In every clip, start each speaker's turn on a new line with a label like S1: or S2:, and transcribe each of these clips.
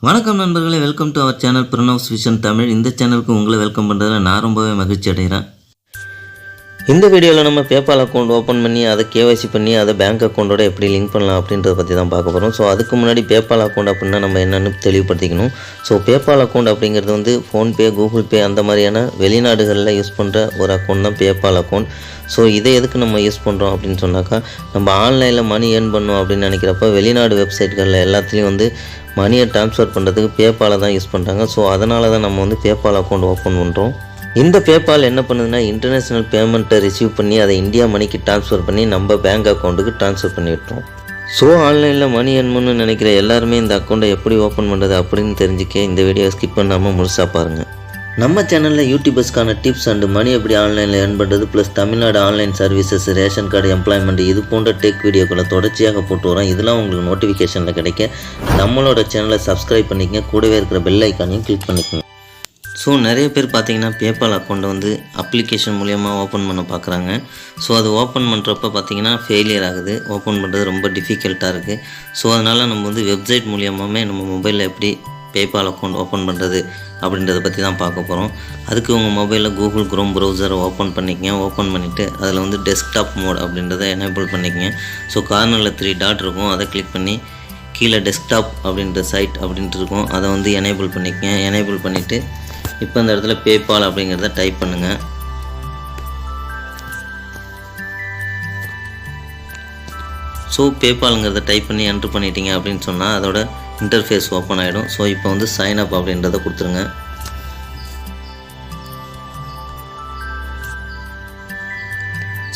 S1: வணக்கம் நண்பர்களே, welcome to our channel pranavs vision Tamil. இந்த சேனலுக்கு உங்களை வெல்கம் பண்ணுறதுல நான் ரொம்பவே மகிழ்ச்சி அடைகிறேன். இந்த வீடியோவில் நம்ம பேபால் அக்கௌண்ட் ஓப்பன் பண்ணி அதை KYC பண்ணி அதை பேங்க் அக்கௌண்ட்டோட எப்படி லிங்க் பண்ணலாம் அப்படின்றத பற்றி தான் பார்க்க போகிறோம். ஸோ அதுக்கு முன்னாடி பேபால் அக்கௌண்ட் அப்படின்னா நம்ம என்னென்னு தெளிவுபடுத்திக்கணும். ஸோ பேபால் அக்கௌண்ட் அப்படிங்கிறது வந்து ஃபோன்பே, கூகுள் பே அந்த மாதிரியான வெளிநாடுகளில் யூஸ் பண்ணுற ஒரு அக்கௌண்ட் தான் பேபால் அக்கௌண்ட். ஸோ இதை எதுக்கு நம்ம யூஸ் பண்ணுறோம் அப்படின்னு சொன்னாக்கா, நம்ம ஆன்லைனில் மணி ஏர்ன் பண்ணோம் அப்படின்னு நினைக்கிறப்ப வெளிநாடு வெப்சைட்களில் எல்லாத்துலேயும் வந்து மணியை ட்ரான்ஸ்ஃபர் பண்ணுறதுக்கு பேபாலை தான் யூஸ் பண்ணுறாங்க. ஸோ அதனால தான் நம்ம வந்து பேபால் அக்கௌண்ட் ஓப்பன் பண்ணுறோம். இந்த பேபால் என்ன பண்ணுதுன்னா, இன்டர்நேஷ்னல் பேமெண்ட்டை ரிசீவ் பண்ணி அதை இந்தியா மணிக்கு ட்ரான்ஸ்ஃபர் பண்ணி நம்ம பேங்க் அக்கௌண்ட்டுக்கு ட்ரான்ஸ்ஃபர் பண்ணி விட்டுரும். ஸோ ஆன்லைனில் மணி ஏர்ன் பண்ணணும்னு நினைக்கிற எல்லாருமே இந்த அக்கௌண்ட்டை எப்படி ஓப்பன் பண்ணுறது அப்படின்னு தெரிஞ்சுக்க இந்த வீடியோ ஸ்கிப் பண்ணாமல் முழுசாக பாருங்கள். நம்ம சேனலில் யூடியூபர்ஸ்க்கான டிப்ஸ் அண்டு மணி எப்படி ஆன்லைனில் ஏர்ன் பண்ணுறது plus Tamil Nadu online services, ration card, employment இது போன்ற டெக் வீடியோக்களை தொடர்ச்சியாக போட்டு வரோம். இதெல்லாம் உங்களுக்கு நோட்டிஃபிகேஷனில் கிடைக்க நம்மளோட சேனலை சப்ஸ்கிரைப் பண்ணிக்கங்க, கூடவே இருக்கிற பெல் ஐக்கானையும் கிளிக் பண்ணிக்கோங்க. ஸோ நிறைய பேர் பார்த்தீங்கன்னா பேபால் அக்கௌண்ட்டை வந்து அப்ளிகேஷன் மூலியமாக ஓப்பன் பண்ண பார்க்குறாங்க. ஸோ அது ஓப்பன் பண்ணுறப்ப பார்த்தீங்கன்னா ஃபெயிலியர் ஆகுது. ஓப்பன் பண்ணுறது ரொம்ப டிஃபிகல்ட்டாக இருக்குது. ஸோ அதனால் நம்ம வந்து வெப்சைட் மூலியமாகவே நம்ம மொபைலில் எப்படி பேபால் அக்கௌண்ட் ஓப்பன் பண்ணுறது அப்படின்றத பற்றி தான் பார்க்க போகிறோம். அதுக்கு உங்கள் மொபைலில் கூகுள் குரோம் ப்ரௌசரை ஓப்பன் பண்ணிக்கங்க. ஓப்பன் பண்ணிவிட்டு அதில் வந்து டெஸ்க்டாப் மோட் அப்படின்றத எனேபிள் பண்ணிக்கங்க. ஸோ கார்னரில் 3 டாட் இருக்கும், அதை கிளிக் பண்ணி கீழே டெஸ்க்டாப் அப்படின்ற சைட் அப்படின்ட்டு இருக்கும், அதை வந்து எனேபிள் பண்ணிக்கங்க. எனேபிள் பண்ணிவிட்டு இப்போ இந்த இடத்துல பேபால் அப்படிங்கிறத டைப் பண்ணுங்கள். ஸோ பேபாலுங்கிறத டைப் பண்ணி என்ட்ரு பண்ணிட்டீங்க அப்படின்னு சொன்னால் அதோட இன்டர்ஃபேஸ் ஓப்பன் ஆகிடும். ஸோ இப்போ வந்து சைன் அப் அப்படின்றத கொடுத்துருங்க.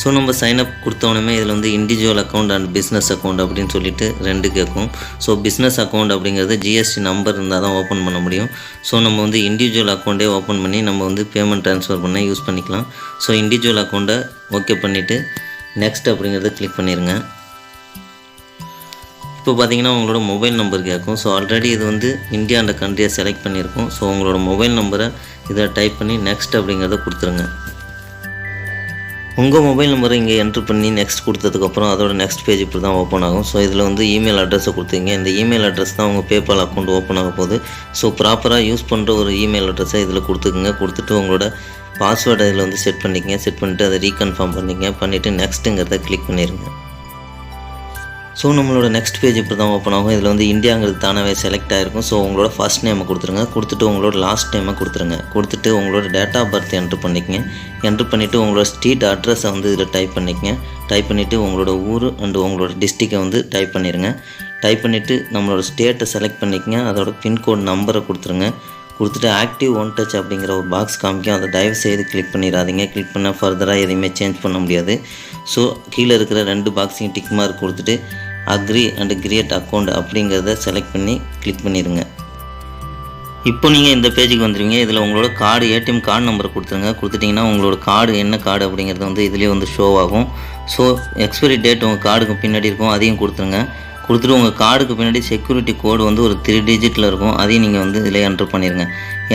S1: ஸோ நம்ம சைன்அப் கொடுத்தோடனே இதில் வந்து individual account and business account அப்படின்னு சொல்லிட்டு 2 கேட்கும். ஸோ பிஸ்னஸ் அக்கௌண்ட் அப்படிங்கிறது GST நம்பர் இருந்தால் தான் ஓப்பன் பண்ண முடியும். ஸோ நம்ம வந்து இண்டிவிஜுவல் அக்கௌண்ட்டே ஓப்பன் பண்ணி நம்ம வந்து பேமெண்ட் ட்ரான்ஸ்ஃபர் பண்ண யூஸ் பண்ணிக்கலாம். ஸோ இண்டிவிஜுவல் அக்கௌண்ட்டை ஓகே பண்ணிவிட்டு நெக்ஸ்ட் அப்படிங்கிறத கிளிக் பண்ணிடுங்க. இப்போ பார்த்தீங்கன்னா உங்களோட மொபைல் நம்பர் கேட்கும். ஸோ ஆல்ரெடி இது வந்து இந்தியா அந்த கண்ட்ரியை செலக்ட் பண்ணியிருக்கோம். ஸோ உங்களோட மொபைல் நம்பரை இதை டைப் பண்ணி நெக்ஸ்ட் அப்படிங்கிறத கொடுத்துருங்க. உங்கள் மொபைல் நம்பரை இங்கே என்ட்ரு பண்ணி நெக்ஸ்ட் கொடுத்ததுக்கப்புறம் அதோட நெக்ஸ்ட் பேஜ் இப்படி தான் ஓப்பன் ஆகும். ஸோ இதில் வந்து இமெயில் அட்ரஸை கொடுத்துங்க. இந்த இமெயில் அட்ரஸ் தான் உங்கள் பேபால் அக்கௌண்ட் ஓப்பன் ஆக போகுது. ஸோ ப்ராப்பராக யூஸ் பண்ணுற ஒரு இமெயில் அட்ரஸை இதில் கொடுத்துக்குங்க. கொடுத்துட்டு உங்களோட பாஸ்வேர்டை இதில் வந்து செட் பண்ணிக்கங்க. செட் பண்ணிவிட்டு அதை ரீகன்ஃபார்ம் பண்ணிக்கங்க. பண்ணிவிட்டு நெக்ஸ்ட்டுங்கிறத கிளிக் பண்ணிடுங்க. ஸோ நம்மளோட நெக்ஸ்ட் பேஜ் இப்படி தான் ஓப்பன் ஆகும். இதில் வந்து இந்தியாங்கிறது தானாகவே செலக்ட் ஆகிருக்கும். ஸோ உங்களோட ஃபர்ஸ்ட் நேமை கொடுத்துருங்க. கொடுத்துட்டு உங்களோட லாஸ்ட் நேமை கொடுத்துருங்க. கொடுத்துட்டு உங்களோட டேட் ஆஃப் பர்த் என்ட்ரு பண்ணிக்கங்க. என்ட்ரு பண்ணிவிட்டு உங்களோட ஸ்ட்ரீட் அட்ரஸை வந்து இதில் டைப் பண்ணிக்கங்க. டைப் பண்ணிவிட்டு உங்களோட ஊர் அண்டு உங்களோட டிஸ்ட்ரிக்டை வந்து டைப் பண்ணிடுங்க. டைப் பண்ணிவிட்டு நம்மளோட ஸ்டேட்டை செலக்ட் பண்ணிக்கங்க. அதோட பின்கோட் நம்பரை கொடுத்துருங்க. கொடுத்துட்டு ஆக்டிவ் ஒன் டச் அப்படிங்கிற ஒரு பாக்ஸ் காமிக்கும், அதை தயவு செய்து கிளிக் பண்ணிடாதீங்க. கிளிக் பண்ணால் ஃபர்தராக எதையுமே சேஞ்ச் பண்ண முடியாது. ஸோ கீழே இருக்கிற 2 பாக்ஸையும் டிக் மார்க் கொடுத்துட்டு அக்ரி அண்ட் கிரியேட் அக்கௌண்ட் அப்படிங்கிறத செலக்ட் பண்ணி கிளிக் பண்ணிடுங்க. இப்போ நீங்கள் இந்த பேஜுக்கு வந்துடுவீங்க. இதில் உங்களோட கார்டு, ATM கார்டு நம்பரை கொடுத்துருங்க. கொடுத்துட்டிங்கன்னா உங்களோட கார்டு என்ன கார்டு அப்படிங்கிறது வந்து இதுலேயே வந்து ஷோ ஆகும். ஸோ எக்ஸ்பைரி டேட் உங்கள் கார்டுக்கு பின்னாடி இருக்கும், அதையும் கொடுத்துருங்க. கொடுத்துட்டு உங்கள் கார்டுக்கு பின்னாடி செக்யூரிட்டி கோடு வந்து ஒரு 3 டிஜிட்டில் இருக்கும், அதையும் நீங்கள் வந்து இதில் என்ட்ரு பண்ணிடுங்க.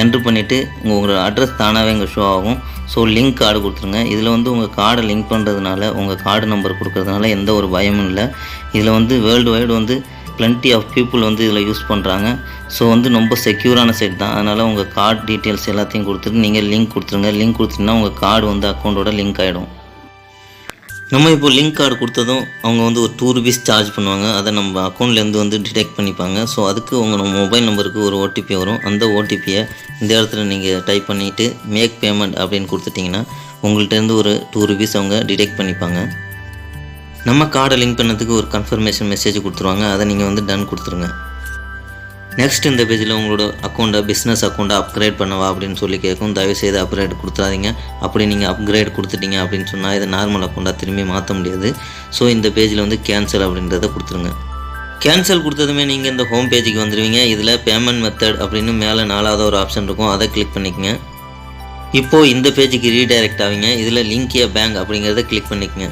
S1: என்ட்ரு பண்ணிவிட்டு உங்களோட அட்ரஸ் தானாகவே இங்கே ஷோ ஆகும். ஸோ லிங்க் கார்டு கொடுத்துருங்க. இதில் வந்து உங்கள் கார்டை லிங்க் பண்ணுறதுனால, உங்கள் கார்டு நம்பர் கொடுக்கறதுனால எந்த ஒரு பயமும் இல்லை. இதில் வந்து வேர்ல்டு வைடு வந்து plenty ஆஃப் பீப்புள் வந்து இதில் யூஸ் பண்ணுறாங்க. ஸோ வந்து ரொம்ப செக்யூரான சைட் தான். அதனால் உங்கள் கார்டு டீட்டெயில்ஸ் எல்லாத்தையும் கொடுத்துட்டு நீங்கள் லிங்க் கொடுத்துருங்க. லிங்க் கொடுத்தீங்கன்னா உங்கள் கார்டு வந்து அக்கௌண்ட்டோட லிங்க் ஆகிடும். நம்ம இப்போ லிங்க் கார்டு கொடுத்ததும் அவங்க வந்து ஒரு 2 rupees சார்ஜ் பண்ணுவாங்க. அதை நம்ம அக்கௌண்ட்லேருந்து வந்து டிடெக்ட் பண்ணிப்பாங்க. ஸோ அதுக்கு உங்கள் மொபைல் நம்பருக்கு ஒரு OTP வரும். அந்த OTPயை இந்த இடத்துல நீங்கள் டைப் பண்ணிவிட்டு மேக் பேமெண்ட் அப்படின்னு கொடுத்துட்டிங்கன்னா உங்கள்கிட்டருந்து ஒரு 2 rupees அவங்க டிடெக்ட் பண்ணிப்பாங்க. நம்ம கார்டை லிங்க் பண்ணதுக்கு ஒரு கன்ஃபர்மேஷன் மெசேஜ் கொடுத்துருவாங்க. அதை நீங்கள் வந்து டன் கொடுத்துருங்க. நெக்ஸ்ட் இந்த பேஜில் உங்களோட அக்கௌண்ட்டை பிஸ்னஸ் அக்கௌண்ட்டை அப்கிரேட் பண்ணவா அப்படின்னு சொல்லி கேட்கும். தயவுசெய்து அப்கிரேட் கொடுத்துறாதீங்க. அப்படி நீங்கள் அப்கிரேட் கொடுத்துட்டீங்க அப்படின்னு சொன்னால் இதை நார்மல் அக்கௌண்ட்டாக திரும்பி மாற்ற முடியாது. ஸோ இந்த பேஜில் வந்து கேன்சல் அப்படின்றத கொடுத்துருங்க. கேன்சல் கொடுத்ததுமே நீங்கள் இந்த ஹோம் பேஜுக்கு வந்துடுவீங்க. இதில் பேமெண்ட் மெத்தட் அப்படின்னு மேலே 4வது ஒரு ஆப்ஷன் இருக்கும், அதை கிளிக் பண்ணிக்கங்க. இப்போது இந்த பேஜுக்கு ரீடைரக்ட் ஆவீங்க. இதில் லிங்க் ஏ பேங்க் அப்படிங்கிறத கிளிக் பண்ணிக்கங்க.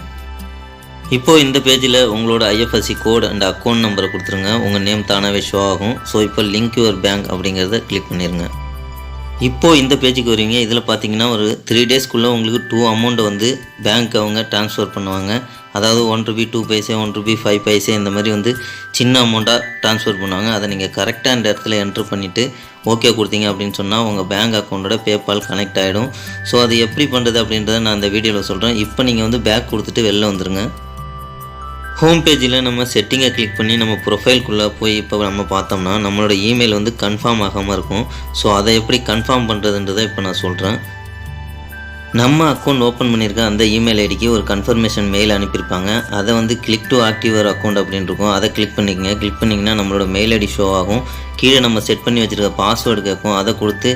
S1: இப்போது இந்த பேஜில் உங்களோட IFSC கோட் அண்ட் அக்கௌண்ட் நம்பரை கொடுத்துருங்க. உங்கள் நேம் தானாகவே ஷோ ஆகும். ஸோ இப்போ லிங்க் யுவர் பேங்க் அப்படிங்கிறத கிளிக் பண்ணிடுங்க. இப்போது இந்த பேஜுக்கு வருவீங்க. இதில் பார்த்தீங்கன்னா ஒரு 3 டேஸ்க்குள்ளே உங்களுக்கு 2 அமௌண்ட்டை வந்து பேங்க் அவங்க ட்ரான்ஸ்ஃபர் பண்ணுவாங்க. அதாவது ₹1 2 பைசே, ₹1 5 பைசே இந்த மாதிரி வந்து சின்ன அமௌண்ட்டாக ட்ரான்ஸ்ஃபர் பண்ணுவாங்க. அதை நீங்கள் கரெக்டாக இந்த இடத்துல என்ட்ரு பண்ணிவிட்டு ஓகே கொடுத்தீங்க அப்படின்னு சொன்னால் உங்கள் பேங்க் அக்கௌண்ட்டோட பேபால் கனெக்ட் ஆகிடும். ஸோ அது எப்படி பண்ணுறது அப்படின்றத நான் இந்த வீடியோவில் சொல்கிறேன். இப்போ நீங்கள் வந்து பேக் கொடுத்துட்டு வெளில வந்துடுங்க. ஹோம் பேஜில் நம்ம செட்டிங்கை கிளிக் பண்ணி நம்ம ப்ரொஃபைல்குள்ளே போய் இப்போ நம்ம பார்த்தோம்னா நம்மளோட இமெயில் வந்து கன்ஃபார்ம் ஆகாமல் இருக்கும். ஸோ அதை எப்படி கன்ஃபார்ம் பண்ணுறதுன்றதை இப்போ நான் சொல்கிறேன். நம்ம அக்கௌண்ட் ஓப்பன் பண்ணியிருக்க அந்த இமெயில் ஐடிக்கு ஒரு கன்ஃபர்மேஷன் மெயில் அனுப்பியிருப்பாங்க. அதை வந்து click to active your account அப்படின்னு இருக்கும். அதை கிளிக் பண்ணிக்கங்க. கிளிக் பண்ணிங்கன்னா நம்மளோட மெயில் ஐடி ஷோ ஆகும். கீழே நம்ம செட் பண்ணி வச்சுருக்க பாஸ்வேர்டு கேட்கும். அதை கொடுத்து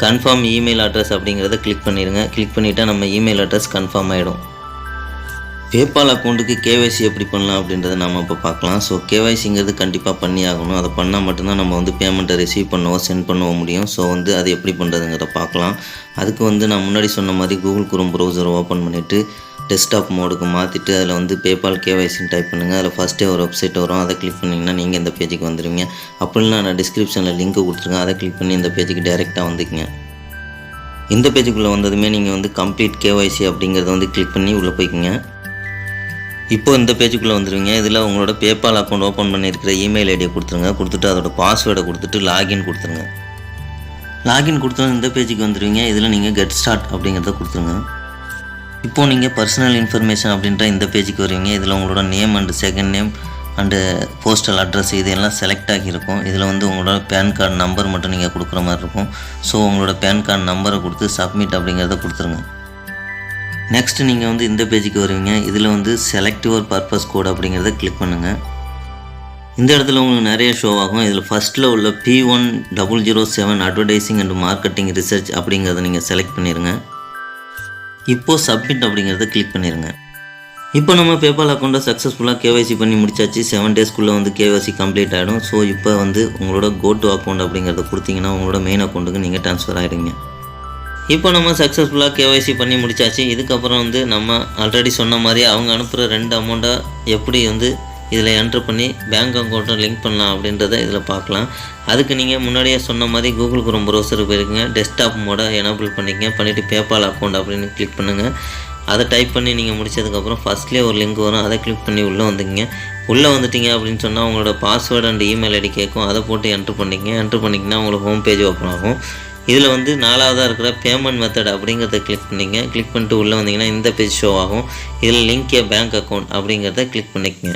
S1: கன்ஃபார்ம் இமெயில் அட்ரஸ் அப்படிங்கிறத கிளிக் பண்ணிடுங்க. கிளிக் பண்ணிவிட்டால் நம்ம இமெயில் அட்ரஸ் கன்ஃபார்ம் ஆகிடும். பேபால் அக்கௌண்ட்டுக்கு KYC எப்படி பண்ணலாம் அப்படின்றத நம்ம இப்போ பார்க்கலாம். ஸோ KYCங்கிறது கண்டிப்பாக பண்ணி ஆகணும். அதை பண்ணால் மட்டும்தான் நம்ம வந்து பேமெண்ட்டை ரிசீவ் பண்ணவோ சென்ட் பண்ணவோ முடியும். ஸோ வந்து அது எப்படி பண்ணுறதுங்கிறத பார்க்கலாம். அதுக்கு வந்து நான் முன்னாடி சொன்ன மாதிரி கூகுள் குரோம் ப்ரௌசரை ஓப்பன் பண்ணிவிட்டு டெஸ்க்டாப் மோடுக்கு மாற்றிட்டு அதில் வந்து பேபால் KYCன்னு டைப் பண்ணுங்கள். அதில் ஃபஸ்ட்டே ஒரு வெப்சைட் வரும். அதை கிளிக் பண்ணிங்கன்னா நீங்கள் இந்த பேஜுக்கு வந்துடுவீங்க. அப்படின்னா நான் டிஸ்கிரிப்ஷனில் லிங்க் கொடுத்துருக்கேன். அதை கிளிக் பண்ணி இந்த பேஜுக்கு டைரெக்டாக வந்துக்குங்க. இந்த பேஜுக்குள்ளே வந்ததுமே நீங்கள் வந்து கம்ப்ளீட் KYC அப்படிங்கிறத வந்து கிளிக் பண்ணி உள்ளே போய்க்குங்க. இப்போ இந்த பேஜுக்குள்ளே வந்துடுவீங்க. இதில் உங்களோட பேபால் அக்கௌண்ட் ஓப்பன் பண்ணியிருக்கிற இமெயில் ஐடியை கொடுத்துருங்க. கொடுத்துட்டு அதோட பாஸ்வேர்டை கொடுத்துட்டு லாகின் கொடுத்துருங்க. லாகின் கொடுத்தா இந்த பேஜுக்கு வந்துடுவீங்க. இதில் நீங்கள் கெட் ஸ்டார்ட் அப்படிங்கிறத கொடுத்துருங்க. இப்போது நீங்கள் பர்சனல் இன்ஃபர்மேஷன் அப்படின்ற இந்த பேஜுக்கு வருவீங்க. இதில் உங்களோட name and second name and postal address இதெல்லாம் செலக்ட் ஆகியிருக்கும். இதில் வந்து உங்களோட பேன் கார்டு நம்பர் மட்டும் நீங்கள் கொடுக்குற மாதிரி இருக்கும். ஸோ உங்களோட பேன் கார்டு நம்பரை கொடுத்து சப்மிட் அப்படிங்கிறத கொடுத்துருங்க. நெக்ஸ்ட்டு நீங்கள் வந்து இந்த பேஜுக்கு வருவீங்க. இதில் வந்து செலக்ட் யுவர் பர்பஸ் கோட் அப்படிங்கிறத கிளிக் பண்ணுங்கள். இந்த இடத்துல உங்களுக்கு நிறைய ஷோ ஆகும். இதில் ஃபஸ்ட்டில் உள்ள P1007 advertising and marketing research அப்படிங்கிறத நீங்கள் செலக்ட் பண்ணிடுங்க. இப்போது சப்மிட் அப்படிங்கிறத கிளிக் பண்ணிடுங்க. இப்போ நம்ம பேபால் அக்கௌண்ட்டை சக்ஸஸ்ஃபுல்லாக KYC பண்ணி முடிச்சாச்சு. 7 டேஸ்க்குள்ளே வந்து KYC கம்ப்ளீட் ஆகிடும். ஸோ இப்போ வந்து உங்களோட கோ டு அக்கௌண்ட் அப்படிங்கிறத கொடுத்தீங்கன்னா உங்களோட மெயின் அக்கௌண்ட்டுக்கு நீங்கள் ட்ரான்ஸ்ஃபர் ஆகிடுங்க. இப்போ நம்ம சக்ஸஸ்ஃபுல்லாக KYC பண்ணி முடிச்சாச்சு. இதுக்கப்புறம் வந்து நம்ம ஆல்ரெடி சொன்ன மாதிரி அவங்க அனுப்புகிற 2 அமௌண்ட்டை எப்படி வந்து இதில் என்ட்ரு பண்ணி பேங்க் அக்கௌண்ட்டை லிங்க் பண்ணலாம் அப்படின்றத இதில் பார்க்கலாம். அதுக்கு நீங்கள் முன்னாடியே சொன்ன மாதிரி கூகுள் குரோம் ப்ரௌசருக்கு போயிருக்கீங்க. டெஸ்க்டாப் மோடை எனேபிள் பண்ணிக்கங்க. பண்ணிவிட்டு பேபால் அக்கௌண்ட் அப்படின்னு கிளிக் பண்ணுங்கள். அதை டைப் பண்ணி நீங்கள் முடிச்சதுக்கப்புறம் ஃபஸ்ட்லேயே ஒரு லிங்க் வரும். அதை கிளிக் பண்ணி உள்ளே வந்துக்கிங்க. உள்ளே வந்துட்டீங்க அப்படின்னு சொன்னால் உங்களோட பாஸ்வேர்டு அண்ட் இமெயில் ஐடி கேட்கும். அதை போட்டு என்ட்ரு பண்ணிங்கன்னா உங்களுக்கு ஹோம் பேஜ் ஓப்பன் ஆகும். இதில் வந்து 4வதாக இருக்கிற பேமெண்ட் மெத்தட் அப்படிங்கிறத கிளிக் பண்ணிங்க. கிளிக் பண்ணிட்டு உள்ளே வந்தீங்கன்னா இந்த பேஜ் ஷோ ஆகும். இதில் லிங்க் பேங்க் அக்கௌண்ட் அப்படிங்கிறத கிளிக் பண்ணிக்கங்க.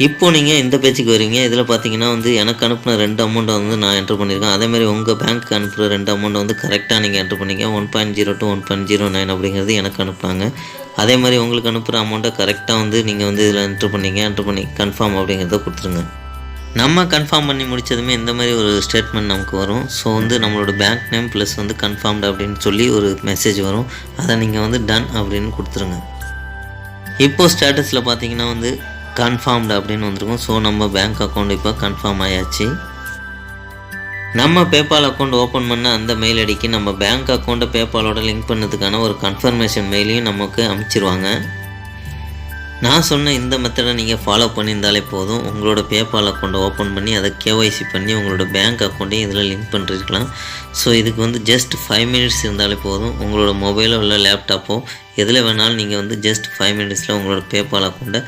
S1: இப்போது நீங்கள் இந்த பேஜுக்கு வருவீங்க. இதில் பார்த்தீங்கன்னா வந்து எனக்கு அனுப்பின 2 அமௌண்ட்டை வந்து நான் என்ட்ரு பண்ணியிருக்கேன். அதேமாதிரி உங்கள் பேங்க்கு அனுப்புகிற 2 அமௌண்ட்டை வந்து கரெக்டாக நீங்கள் என்ட்ரு பண்ணிங்க. 1.02 1.09 அப்படிங்கிறது எனக்கு அனுப்புனாங்க. அதே மாதிரி உங்களுக்கு அனுப்புகிற அமௌண்ட்டை கரெக்டாக வந்து நீங்கள் வந்து இதில் என்ட்ரு பண்ணி கன்ஃபார்ம் அப்படிங்கிறத கொடுத்துருங்க. நம்ம கன்ஃபார்ம் பண்ணி முடித்ததுமே இந்த மாதிரி ஒரு ஸ்டேட்மெண்ட் நமக்கு வரும். ஸோ வந்து நம்மளோட பேங்க் நேம் ப்ளஸ் வந்து கன்ஃபார்ம்டு அப்படின்னு சொல்லி ஒரு மெசேஜ் வரும். அதை நீங்கள் வந்து டன் அப்படின்னு கொடுத்துருங்க. இப்போது ஸ்டேட்டஸில் பார்த்தீங்கன்னா வந்து கன்ஃபார்ம்டு அப்படின்னு வந்திருக்கும். ஸோ நம்ம பேங்க் அக்கௌண்ட் இப்போ கன்ஃபார்ம் ஆயாச்சு. நம்ம பேபால் அக்கௌண்ட் ஓப்பன் பண்ண அந்த மெயில் ஐடிக்கு நம்ம பேங்க் அக்கௌண்ட்டை பேபாலோட லிங்க் பண்ணதுக்கான ஒரு கன்ஃபர்மேஷன் மெயிலையும் நமக்கு அனுப்பிச்சிருவாங்க. நான் சொன்ன இந்த மெத்தடை நீங்கள் ஃபாலோ பண்ணியிருந்தாலே போதும். உங்களோட பேபால் அக்கௌண்ட்டை ஓப்பன் பண்ணி அதை KYC பண்ணி உங்களோட பேங்க் அக்கௌண்ட்டையும் இதில் லிங்க் பண்ணிருக்கலாம். ஸோ இதுக்கு வந்து ஜஸ்ட் 5 மினிட்ஸ் இருந்தாலே போதும். உங்களோட மொபைலோ இல்லை லேப்டாப்போ எதில் வேணாலும் நீங்கள் வந்து ஜஸ்ட் 5 மினிட்ஸில் உங்களோட பேபால் அக்கௌண்ட்டை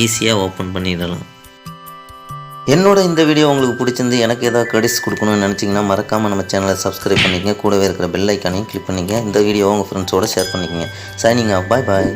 S1: ஈஸியாக ஓப்பன் பண்ணிடலாம். என்னோட இந்த வீடியோ உங்களுக்கு பிடிச்சிருந்து எனக்கு ஏதாவது கிரெடிட்ஸ் கொடுக்கணும்னு நினச்சிங்கன்னா மறக்காமல் நம்ம சேனலை சப்ஸ்கிரைப் பண்ணிக்கங்க. கூடவே இருக்கிற பெல் ஐக்கானையும் கிளிக் பண்ணிக்கங்க. இந்த வீடியோவை உங்கள் ஃப்ரெண்ட்ஸோடு ஷேர் பண்ணிக்கங்க. Signing off. பாய் பாய்.